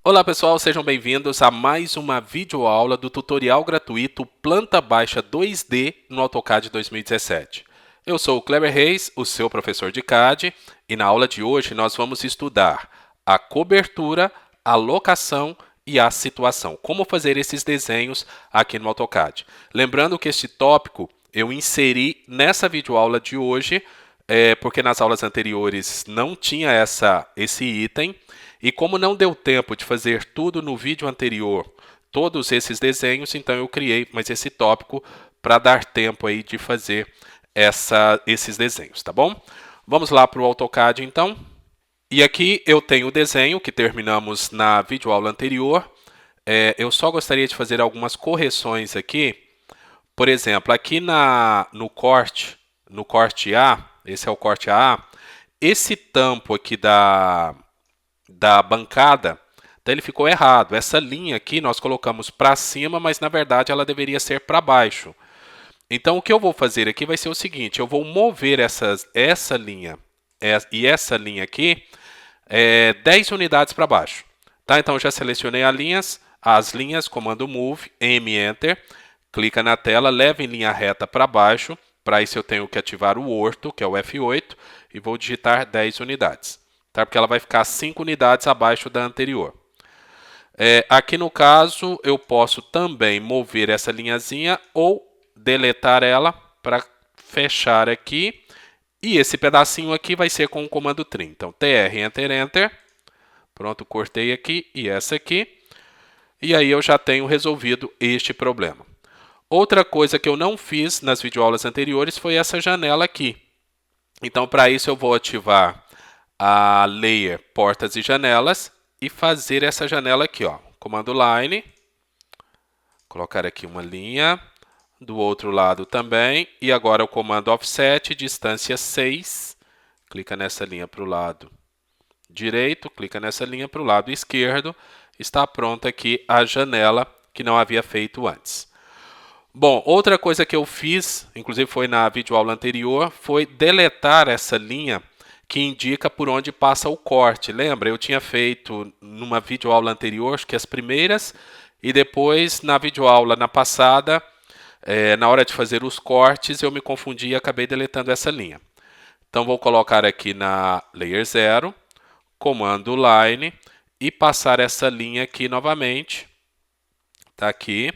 Olá pessoal, sejam bem-vindos a mais uma videoaula do tutorial gratuito Planta Baixa 2D no AutoCAD 2017. Eu sou o Kleber Reis, o seu professor de CAD, e na aula de hoje nós vamos estudar a cobertura, a locação e a situação. Como fazer esses desenhos aqui no AutoCAD. Lembrando que este tópico eu inseri nessa videoaula de hoje, porque nas aulas anteriores não tinha esse item, e como não deu tempo de fazer tudo no vídeo anterior, todos esses desenhos, então eu criei mais esse tópico para dar tempo aí de fazer esses desenhos, tá bom? Vamos lá para o AutoCAD então. E aqui eu tenho o desenho que terminamos na videoaula anterior. Eu só gostaria de fazer algumas correções aqui. Por exemplo, aqui no corte A, esse é o corte A, esse tampo aqui da bancada, então ele ficou errado. Essa linha aqui nós colocamos para cima, mas na verdade ela deveria ser para baixo. Então o que eu vou fazer aqui vai ser o seguinte, eu vou mover essa linha e essa linha aqui 10 unidades para baixo. Tá? Então eu já selecionei as linhas, comando Move, M, Enter, clica na tela, leva em linha reta para baixo. Para isso eu tenho que ativar o orto, que é o F8, e vou digitar 10 unidades. Tá? Porque ela vai ficar 5 unidades abaixo da anterior. Aqui no caso, eu posso também mover essa linhazinha ou deletar ela para fechar aqui. E esse pedacinho aqui vai ser com o comando Trim. Então, TR, Enter, Enter. Pronto, cortei aqui e essa aqui. E aí eu já tenho resolvido este problema. Outra coisa que eu não fiz nas videoaulas anteriores foi essa janela aqui. Então, para isso eu vou ativar a Layer Portas e Janelas e fazer essa janela aqui, ó. Comando Line, colocar aqui uma linha, do outro lado também, e agora o comando Offset, distância 6, clica nessa linha para o lado direito, clica nessa linha para o lado esquerdo, está pronta aqui a janela que não havia feito antes. Bom, outra coisa que eu fiz, inclusive foi na videoaula anterior, foi deletar essa linha que indica por onde passa o corte. Lembra? Eu tinha feito numa videoaula anterior, acho que as primeiras, e depois na videoaula na passada, na hora de fazer os cortes, eu me confundi e acabei deletando essa linha. Então vou colocar aqui na Layer 0, comando Line, e passar essa linha aqui novamente. Está aqui,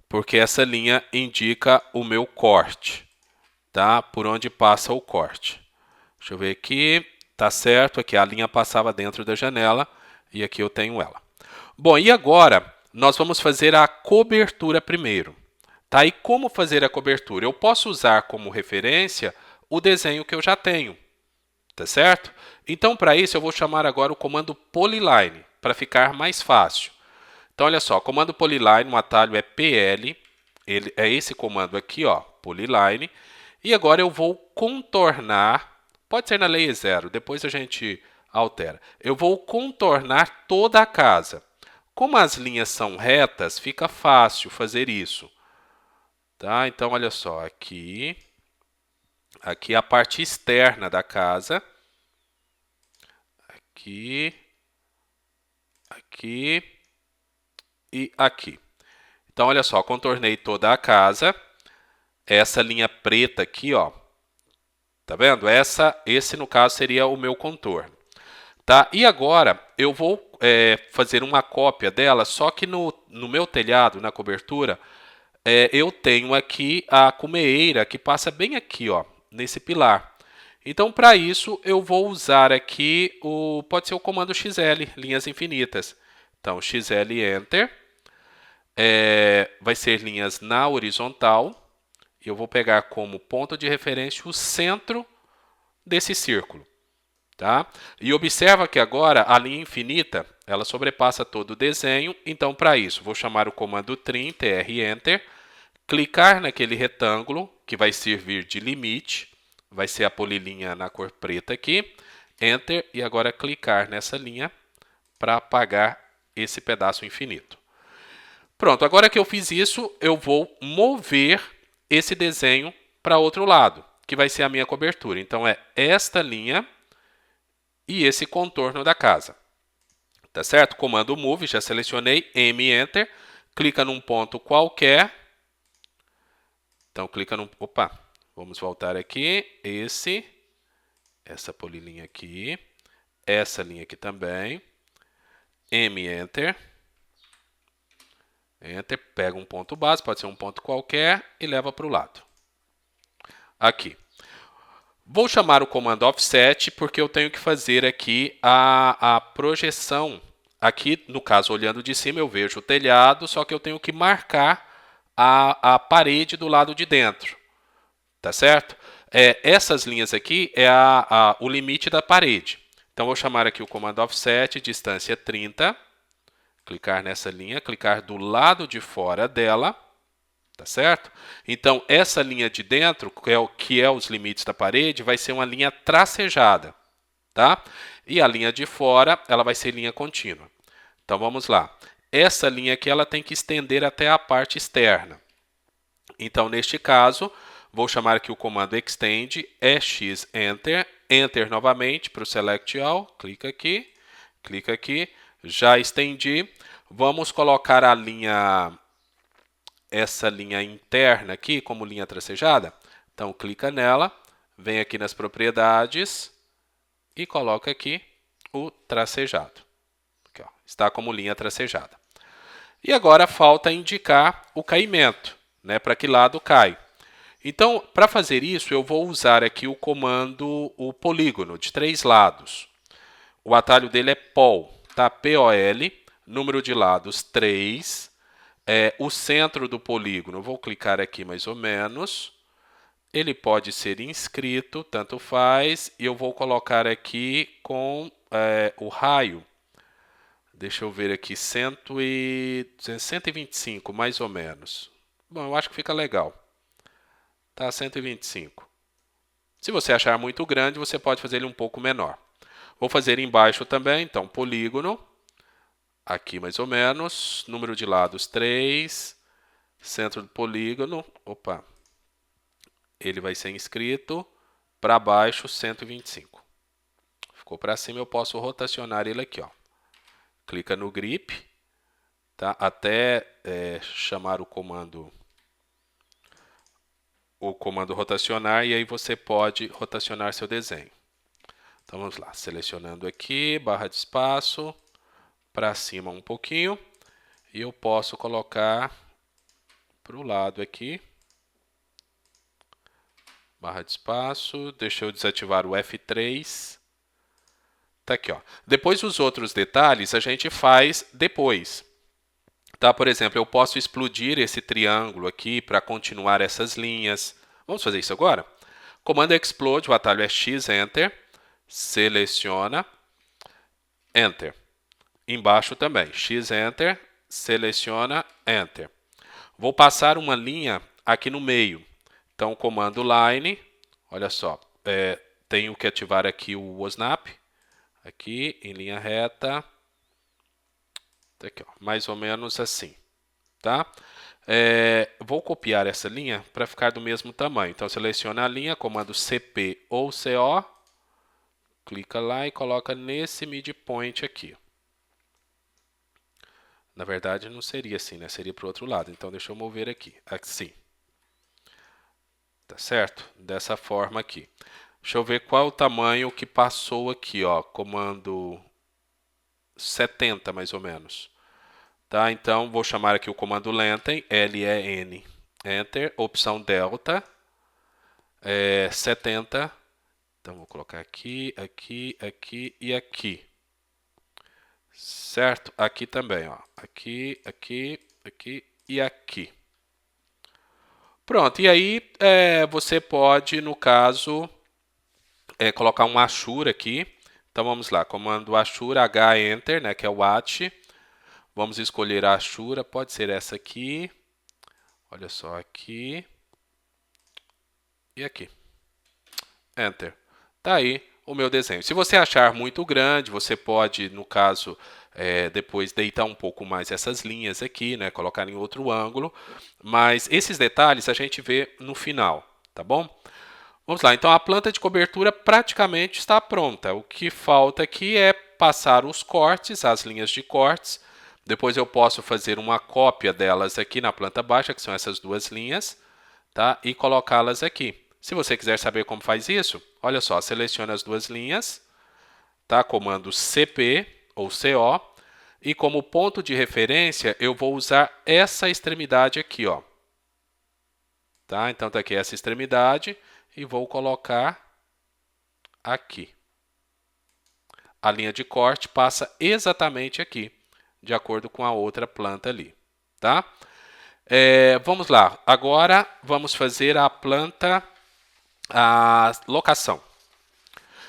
porque essa linha indica o meu corte, tá? Por onde passa o corte. Deixa eu ver aqui, tá certo, aqui a linha passava dentro da janela e aqui eu tenho ela. Bom, e agora nós vamos fazer a cobertura primeiro. Tá? E como fazer a cobertura? Eu posso usar como referência o desenho que eu já tenho, tá certo? Então, para isso, eu vou chamar agora o comando Polyline, para ficar mais fácil. Então, olha só, comando Polyline, o atalho é PL, ele é esse comando aqui, ó, Polyline. E agora eu vou contornar, pode ser na Layer 0, depois a gente altera. Eu vou contornar toda a casa. Como as linhas são retas, fica fácil fazer isso. Tá? Então, olha só, aqui é a parte externa da casa. Aqui, aqui e aqui. Então, olha só, contornei toda a casa. Essa linha preta aqui, ó, tá vendo? Esse, no caso, seria o meu contorno. Tá? E agora, eu vou fazer uma cópia dela, só que no meu telhado, na cobertura, eu tenho aqui a cumeeira que passa bem aqui, ó, nesse pilar. Então, para isso, eu vou usar aqui pode ser o comando XL, linhas infinitas. Então, XL Enter, vai ser linhas na horizontal. Eu vou pegar como ponto de referência o centro desse círculo. Tá? E observa que agora a linha infinita, ela sobrepassa todo o desenho. Então, para isso, vou chamar o comando Trim, TR Enter, clicar naquele retângulo, que vai servir de limite, vai ser a polilinha na cor preta aqui, Enter, e agora clicar nessa linha para apagar esse pedaço infinito. Pronto, agora que eu fiz isso, eu vou mover esse desenho para outro lado, que vai ser a minha cobertura. Então, é esta linha e esse contorno da casa. Tá certo? Comando Move, já selecionei, M, Enter, clica num ponto qualquer. Então, clica no... Opa, vamos voltar aqui. Essa polilinha aqui, essa linha aqui também. M, Enter. Enter, pega um ponto base, pode ser um ponto qualquer, e leva para o lado. Aqui. Vou chamar o comando Offset, porque eu tenho que fazer aqui a projeção. Aqui, no caso, olhando de cima, eu vejo o telhado, só que eu tenho que marcar a parede do lado de dentro. Tá certo? Essas linhas aqui é o limite da parede. Então, vou chamar aqui o comando Offset, distância 30. Clicar nessa linha, clicar do lado de fora dela, tá certo? Então, essa linha de dentro, que é os limites da parede, vai ser uma linha tracejada, tá? E a linha de fora, ela vai ser linha contínua. Então, vamos lá. Essa linha aqui, ela tem que estender até a parte externa. Então, neste caso, vou chamar aqui o comando Extend, X, Enter, Enter novamente para o Select All, clica aqui, já estendi. Vamos colocar essa linha interna aqui como linha tracejada. Então, clica nela, vem aqui nas propriedades e coloca aqui o tracejado. Aqui, ó, está como linha tracejada. E agora falta indicar o caimento, né, para que lado cai. Então, para fazer isso, eu vou usar aqui o comando, o polígono, de 3 lados. O atalho dele é POL, tá? P-O-L, número de lados 3, o centro do polígono, vou clicar aqui mais ou menos, ele pode ser inscrito, tanto faz, e eu vou colocar aqui com o raio, deixa eu ver aqui, 125 mais ou menos. Bom, eu acho que fica legal, tá? 125. Se você achar muito grande, você pode fazer ele um pouco menor. Vou fazer embaixo também, então, polígono, aqui mais ou menos, número de lados 3, centro do polígono, opa, ele vai ser inscrito, para baixo 125. Ficou para cima, eu posso rotacionar ele aqui, ó. Clica no grip, tá? Até chamar o comando rotacionar, e aí você pode rotacionar seu desenho. Então vamos lá, selecionando aqui, barra de espaço, para cima um pouquinho, e eu posso colocar para o lado aqui, barra de espaço, deixa eu desativar o F3, tá aqui, ó. Depois os outros detalhes a gente faz depois, tá? Por exemplo, eu posso explodir esse triângulo aqui para continuar essas linhas. Vamos fazer isso agora? Comando Explode, o atalho é X, Enter, seleciona, Enter. Embaixo também, X, Enter, seleciona, Enter. Vou passar uma linha aqui no meio. Então, comando Line, olha só, tenho que ativar aqui o Snap, aqui em linha reta, aqui, ó, mais ou menos assim, tá? Vou copiar essa linha para ficar do mesmo tamanho. Então, seleciona a linha, comando CP ou CO, clica lá e coloca nesse midpoint aqui. Na verdade, não seria assim, né? Seria para o outro lado. Então, deixa eu mover aqui, assim. Tá certo? Dessa forma aqui. Deixa eu ver qual é o tamanho que passou aqui, ó. Comando 70, mais ou menos. Tá? Então, vou chamar aqui o comando Lenten, L-E-N, Enter, opção Delta, 70. Então, vou colocar aqui, aqui, aqui e aqui. Certo? Aqui também, ó. Aqui, aqui, aqui e aqui. Pronto, e aí você pode, no caso, colocar um Ashura aqui. Então vamos lá, comando Ashura, H, Enter, né, que é o AT. Vamos escolher a Ashura, pode ser essa aqui. Olha só, aqui. E aqui. Enter. Tá aí o meu desenho. Se você achar muito grande, você pode, no caso, depois deitar um pouco mais essas linhas aqui, né, colocar em outro ângulo. Mas esses detalhes a gente vê no final, tá bom? Vamos lá, então a planta de cobertura praticamente está pronta. O que falta aqui é passar os cortes, as linhas de cortes. Depois eu posso fazer uma cópia delas aqui na planta baixa, que são essas duas linhas, tá? E colocá-las aqui. Se você quiser saber como faz isso, olha só, seleciona as duas linhas, tá? Comando CP ou CO, e como ponto de referência, eu vou usar essa extremidade aqui, ó. Tá? Então tá aqui essa extremidade e vou colocar aqui. A linha de corte passa exatamente aqui, de acordo com a outra planta ali, tá? Vamos lá, agora vamos fazer a planta, a locação.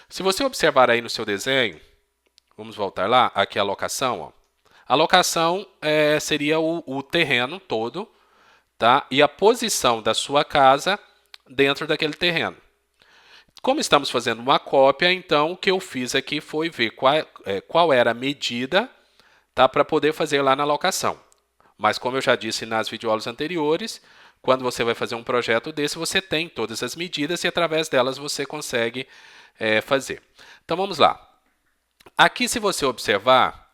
Se você observar aí no seu desenho, vamos voltar lá, aqui a locação, ó. A locação seria o terreno todo, tá? E a posição da sua casa dentro daquele terreno. Como estamos fazendo uma cópia, então o que eu fiz aqui foi ver qual era a medida, tá, para poder fazer lá na locação. Mas como eu já disse nas videoaulas anteriores, quando você vai fazer um projeto desse, você tem todas as medidas e através delas você consegue fazer. Então vamos lá. Aqui, se você observar,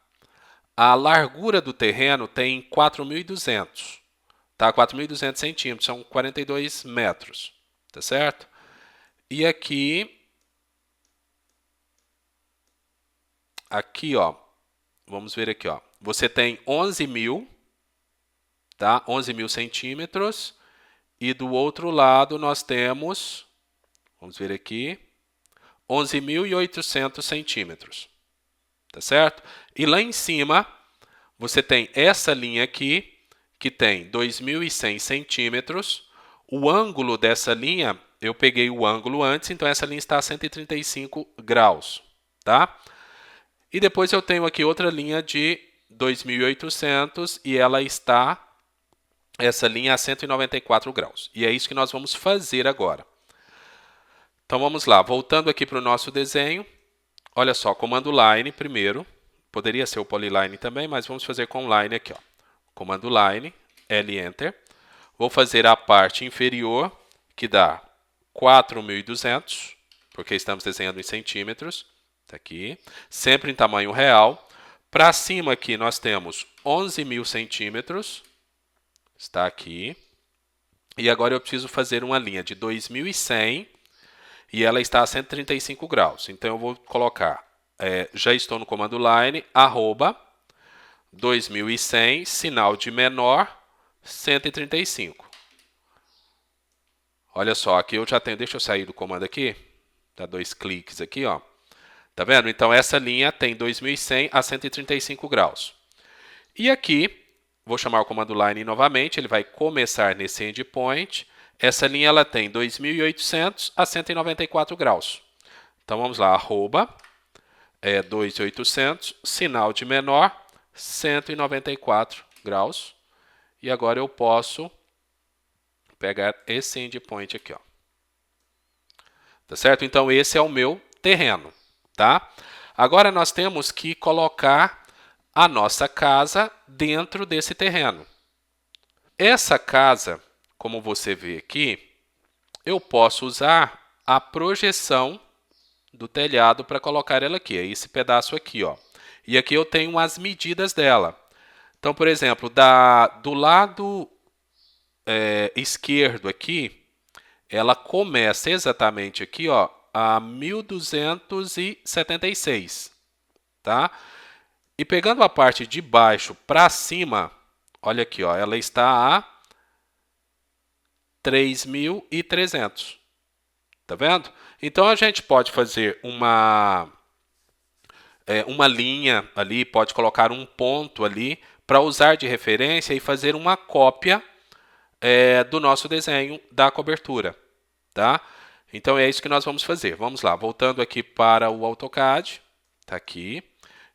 a largura do terreno tem 4.200, tá? 4.200 centímetros, são 42 metros, tá certo? E aqui, ó, vamos ver aqui, ó, você tem 11.000, tá? 11.000 centímetros, e do outro lado nós temos, vamos ver aqui, 11.800 centímetros, tá certo? E lá em cima, você tem essa linha aqui, que tem 2.100 centímetros. O ângulo dessa linha, eu peguei o ângulo antes, então essa linha está a 135 graus, tá? E depois eu tenho aqui outra linha de 2.800 e ela está, essa linha, a 194 graus. E é isso que nós vamos fazer agora. Então vamos lá, voltando aqui para o nosso desenho. Olha só, comando line primeiro. Poderia ser o polyline também, mas vamos fazer com line aqui, ó. Comando line, L Enter. Vou fazer a parte inferior, que dá 4.200, porque estamos desenhando em centímetros. Tá aqui. Sempre em tamanho real. Para cima aqui nós temos 11.000 centímetros. Está aqui. E agora eu preciso fazer uma linha de 2.100 e ela está a 135 graus. Então eu vou colocar, já estou no comando line, arroba 2.100, sinal de menor, 135. Olha só, aqui eu já tenho, deixa eu sair do comando aqui, dá 2 cliques aqui, ó. Tá vendo? Então essa linha tem 2.100 a 135 graus. E aqui, vou chamar o comando line novamente, ele vai começar nesse endpoint. Essa linha ela tem 2.800 a 194 graus. Então vamos lá, arroba 2.800, sinal de menor, 194 graus. E agora eu posso pegar esse endpoint aqui, ó. Tá certo? Então esse é o meu terreno, tá? Agora nós temos que colocar a nossa casa dentro desse terreno. Essa casa, como você vê aqui, eu posso usar a projeção do telhado para colocar ela aqui. É esse pedaço aqui, ó. E aqui eu tenho as medidas dela. Então, por exemplo, do lado esquerdo aqui, ela começa exatamente aqui, ó, a 1.276, tá? E pegando a parte de baixo para cima, olha aqui, ó, ela está a 3.300. Tá vendo? Então a gente pode fazer uma linha ali, pode colocar um ponto ali para usar de referência e fazer uma cópia do nosso desenho da cobertura, tá? Então é isso que nós vamos fazer. Vamos lá, voltando aqui para o AutoCAD, tá aqui.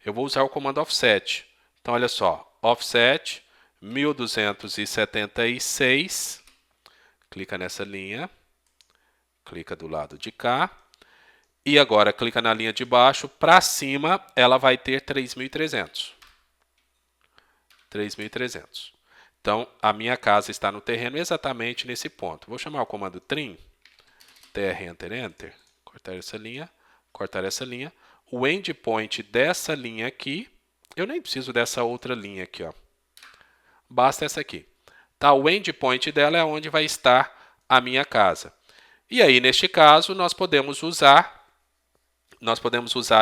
Eu vou usar o comando offset. Então olha só, offset 1.276, clica nessa linha, clica do lado de cá. E agora clica na linha de baixo, para cima ela vai ter 3.300. 3.300. Então, a minha casa está no terreno exatamente nesse ponto. Vou chamar o comando trim, TR, Enter, Enter, cortar essa linha, o endpoint dessa linha aqui, eu nem preciso dessa outra linha aqui, ó. Basta essa aqui. Tá? O endpoint dela é onde vai estar a minha casa. E aí, neste caso, nós podemos usar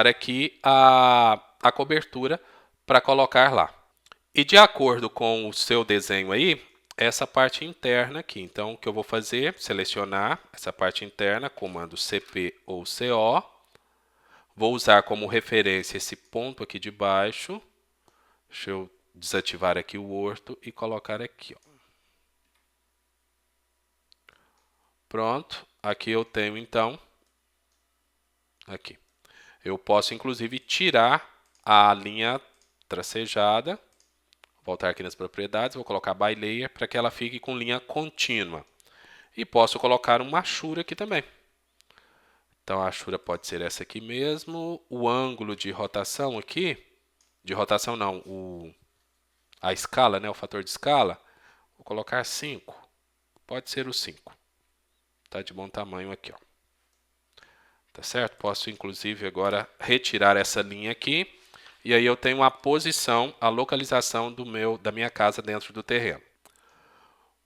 aqui a cobertura para colocar lá. E de acordo com o seu desenho aí, essa parte interna aqui. Então, o que eu vou fazer? Selecionar essa parte interna, comando CP ou CO. Vou usar como referência esse ponto aqui de baixo. Deixa eu desativar aqui o orto e colocar aqui, ó. Pronto. Aqui eu tenho, então, aqui. Eu posso, inclusive, tirar a linha tracejada. Voltar aqui nas propriedades, vou colocar by layer para que ela fique com linha contínua. E posso colocar uma achura aqui também. Então, a achura pode ser essa aqui mesmo. O ângulo de rotação aqui, de rotação não, a escala, né, o fator de escala, vou colocar 5. Pode ser o 5. Tá de bom tamanho aqui, ó. Tá certo? Posso, inclusive, agora retirar essa linha aqui. E aí eu tenho a posição, a localização da minha casa dentro do terreno.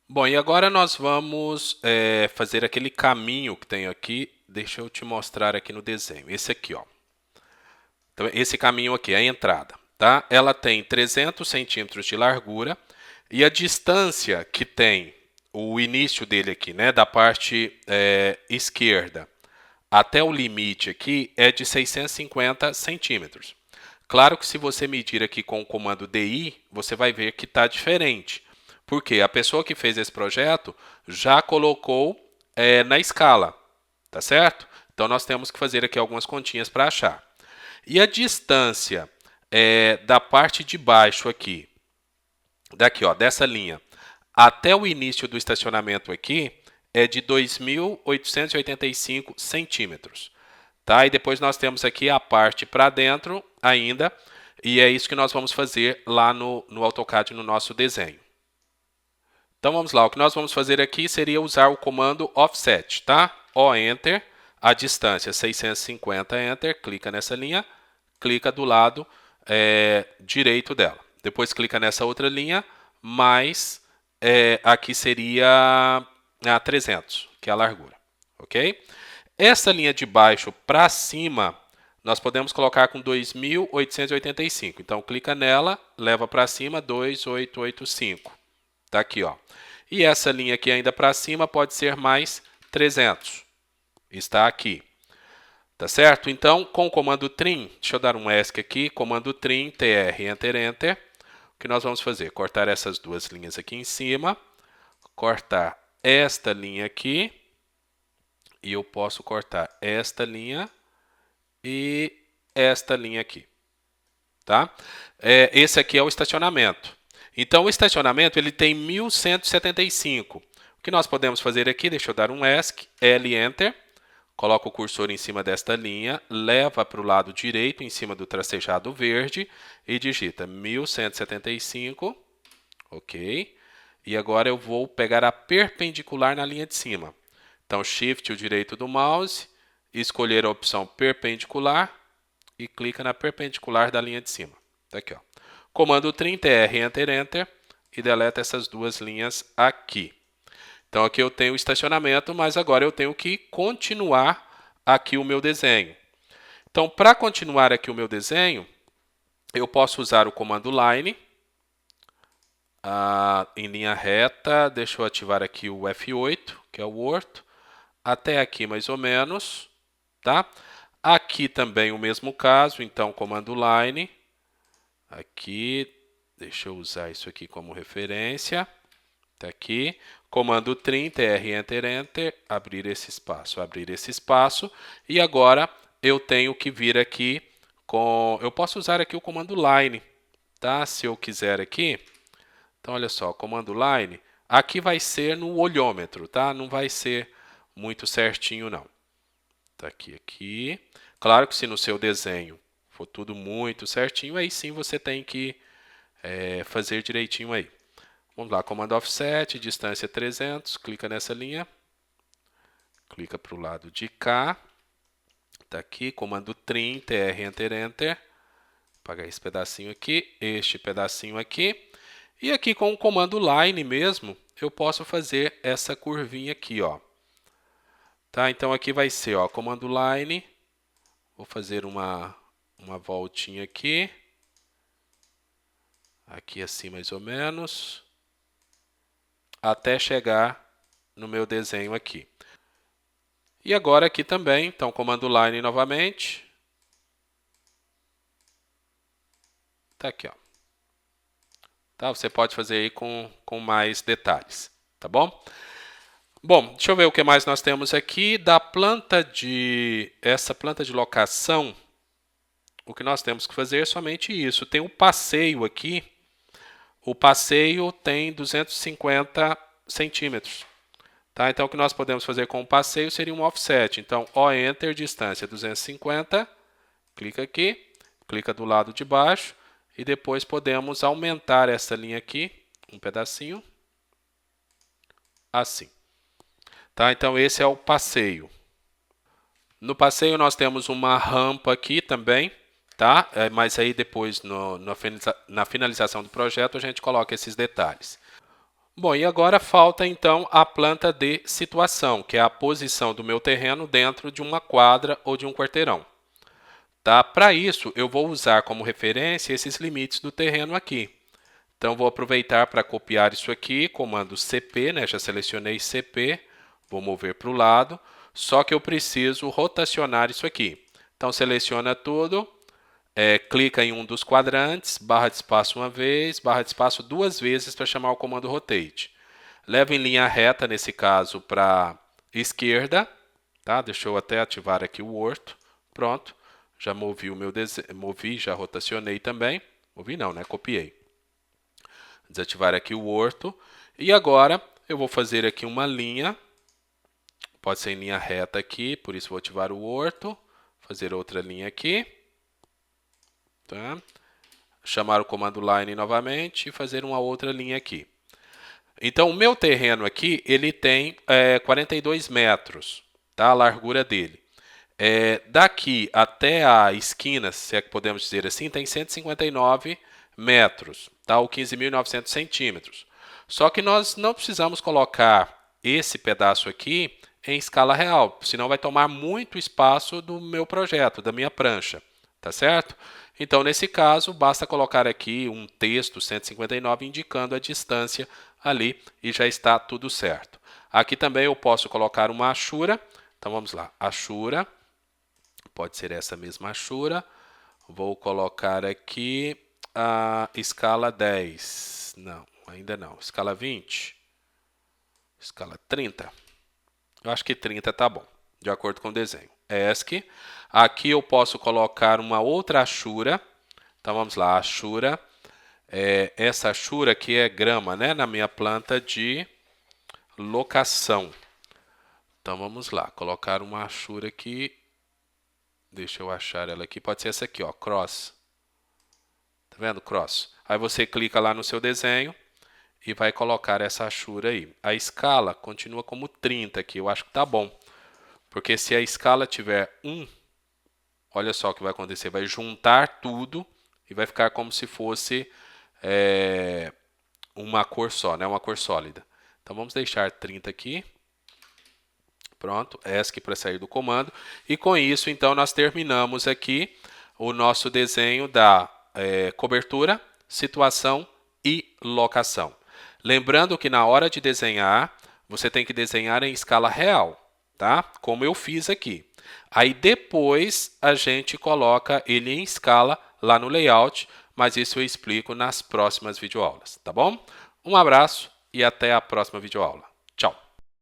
Bom, e agora nós vamos fazer aquele caminho que tem aqui. Deixa eu te mostrar aqui no desenho. Esse aqui, ó. Então, esse caminho aqui é a entrada, tá? Ela tem 300 centímetros de largura e a distância que tem o início dele aqui, né, da parte esquerda até o limite aqui é de 650 centímetros. Claro que se você medir aqui com o comando DI, você vai ver que está diferente. Porque a pessoa que fez esse projeto já colocou na escala, tá certo? Então, nós temos que fazer aqui algumas continhas para achar. E a distância da parte de baixo aqui, daqui, ó, dessa linha, até o início do estacionamento aqui, é de 2.885 centímetros. Tá? E depois nós temos aqui a parte para dentro ainda, e é isso que nós vamos fazer lá no AutoCAD no nosso desenho. Então vamos lá, o que nós vamos fazer aqui seria usar o comando offset, tá? O Enter, a distância 650, Enter, clica nessa linha, clica do lado direito dela. Depois clica nessa outra linha, mais aqui seria a 300, que é a largura, ok? Essa linha de baixo para cima, nós podemos colocar com 2.885. Então, clica nela, leva para cima 2.885. Tá aqui, ó. E essa linha aqui ainda para cima pode ser mais 300. Está aqui. Tá certo? Então, com o comando trim, deixa eu dar um ESC aqui, comando trim, TR, Enter, Enter. O que nós vamos fazer? Cortar essas duas linhas aqui em cima, cortar esta linha aqui, e eu posso cortar esta linha e esta linha aqui. Tá? Esse aqui é o estacionamento. Então, o estacionamento ele tem 1.175. O que nós podemos fazer aqui, deixa eu dar um ESC, L, Enter, coloca o cursor em cima desta linha, leva para o lado direito, em cima do tracejado verde, e digita 1.175, ok? E agora eu vou pegar a perpendicular na linha de cima. Então, Shift o direito do mouse, escolher a opção perpendicular e clica na perpendicular da linha de cima. Tá aqui, ó. Comando trim, TR, Enter, Enter e deleta essas duas linhas aqui. Então, aqui eu tenho o estacionamento, mas agora eu tenho que continuar aqui o meu desenho. Então, para continuar aqui o meu desenho, eu posso usar o comando Line em linha reta. Deixa eu ativar aqui o F8, que é o orto. Até aqui mais ou menos, tá? Aqui também o mesmo caso, então comando line, aqui, deixa eu usar isso aqui como referência, tá aqui, comando trim, TR, Enter, Enter, abrir esse espaço, e agora eu tenho que vir aqui eu posso usar aqui o comando line, tá? Se eu quiser aqui, então olha só, comando line, aqui vai ser no olhômetro, tá? Não vai ser muito certinho, não. Tá aqui. Claro que se no seu desenho for tudo muito certinho, aí sim você tem que fazer direitinho aí. Vamos lá, comando offset, distância 300, clica nessa linha. Clica para o lado de cá. Tá aqui, comando 30, Enter, Enter. Apagar esse pedacinho aqui, este pedacinho aqui. E aqui com o comando Line mesmo, eu posso fazer essa curvinha aqui, ó. Tá? Então aqui vai ser, ó, comando Line. Vou fazer uma voltinha aqui. Aqui assim mais ou menos. Até chegar no meu desenho aqui. E agora aqui também, então comando Line novamente. Tá aqui, ó. Tá? Você pode fazer aí com mais detalhes, tá bom? Bom, deixa eu ver o que mais nós temos aqui. Da planta essa planta de locação, o que nós temos que fazer é somente isso. Tem um passeio aqui. O passeio tem 250 centímetros. Tá? Então, o que nós podemos fazer com o passeio seria um offset. Então, O Enter, distância 250. Clica aqui, clica do lado de baixo. E depois podemos aumentar essa linha aqui, um pedacinho. Assim. Tá? Então, esse é o passeio. No passeio, nós temos uma rampa aqui também, tá? Mas aí depois, na finalização do projeto, a gente coloca esses detalhes. Bom, e agora falta então a planta de situação, que é a posição do meu terreno dentro de uma quadra ou de um quarteirão. Tá? Para isso, eu vou usar como referência esses limites do terreno aqui. Então, vou aproveitar para copiar isso aqui, comando CP, né? Já selecionei CP, vou mover para o lado, só que eu preciso rotacionar isso aqui. Então, seleciona tudo, clica em um dos quadrantes, barra de espaço uma vez, barra de espaço duas vezes para chamar o comando Rotate. Leva em linha reta, nesse caso, para esquerda. Tá? Deixa eu até ativar aqui o orto. Pronto, já movi o meu desenho, já rotacionei também. Movi não, né? Copiei. Desativar aqui o orto. E agora eu vou fazer aqui uma linha. Pode ser em linha reta aqui, por isso vou ativar o orto. Fazer outra linha aqui. Tá? Chamar o comando Line novamente e fazer uma outra linha aqui. Então, o meu terreno aqui, ele tem 42 metros, tá? A largura dele. Daqui até a esquina, se é que podemos dizer assim, tem 159 metros, tá? Ou 15.900 centímetros. Só que nós não precisamos colocar esse pedaço aqui em escala real, senão vai tomar muito espaço do meu projeto, da minha prancha, tá certo? Então, nesse caso, basta colocar aqui um texto 159 indicando a distância ali e já está tudo certo. Aqui também eu posso colocar uma achura. Então, vamos lá. Achura. Pode ser essa mesma achura. Vou colocar aqui a escala 10. Não, ainda não. Escala 20. Escala 30. Eu acho que 30 tá bom, de acordo com o desenho. ESC. Aqui eu posso colocar uma outra achura. Então, vamos lá. Achura. Essa achura aqui é grama, né? Na minha planta de locação. Então, vamos lá. Colocar uma achura aqui. Deixa eu achar ela aqui. Pode ser essa aqui, ó. Cross. Tá vendo? Cross. Aí você clica lá no seu desenho e vai colocar essa achura aí. A escala continua como 30 aqui. Eu acho que tá bom. Porque se a escala tiver 1, olha só o que vai acontecer. Vai juntar tudo e vai ficar como se fosse uma cor só, né? Uma cor sólida. Então, vamos deixar 30 aqui. Pronto, ESC para sair do comando. E com isso, então, nós terminamos aqui o nosso desenho da cobertura, situação e locação. Lembrando que na hora de desenhar, você tem que desenhar em escala real, tá? Como eu fiz aqui. Aí depois a gente coloca ele em escala lá no layout, mas isso eu explico nas próximas videoaulas, tá bom? Um abraço e até a próxima videoaula. Tchau!